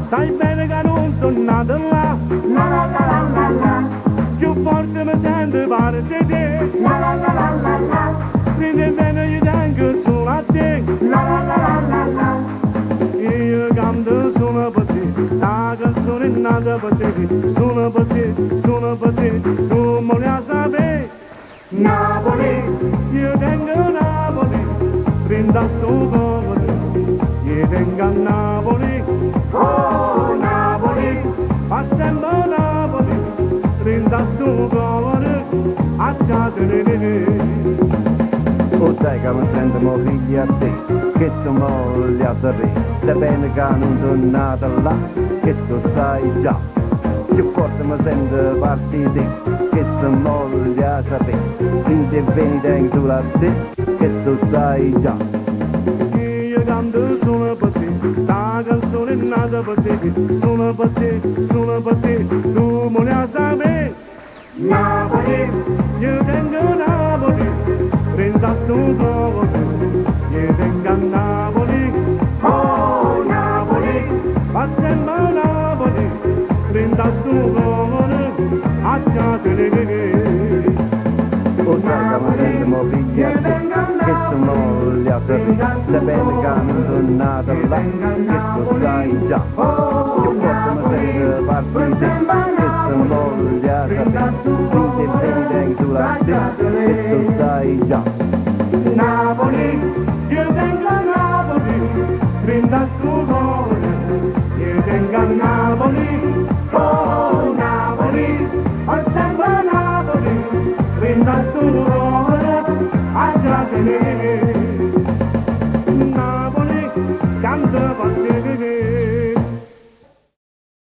Sai bene che non sono nato là, più forte mi sento parte di te, quindi bene io tengo solo a te, io canto solo per te, la canzone è nata per te, solo per te, tu me la sapere. Napoli, io tengo Napoli, brinda sto cuore, io tengo a Napoli, oh Napoli, fa sempre Napoli, brinda sto cuore, a te. O sai che mi sento mo figli a te, che tu molli a te, se bene che non sono nata là, che tu sai già, più forte mi sento parte di te, che tu molli a te, quindi vieni tengo solo a te, che tu sai già. Io canto solo per te, sta canzone è nata per te, solo per te, tu me la sapere. Napoli, io tengo Napoli, brinda sto cuore, io tengo a Napoli, oh Napoli, fa sempre Napoli, brinda sto cuore, a te. O sai che mi sento mo figli a te, che tu molli a te, se bene che non sono nata là, che tu sai già, più forte mi sento parte di te, che tu molli a te, quindi vieni tengo solo a te, che tu sai già. Napoli, io tengo a Napoli, brinda sto cuore, io tengo a Napoli, oh Napoli, fa sempre Napoli, brinda sto cuore, a te.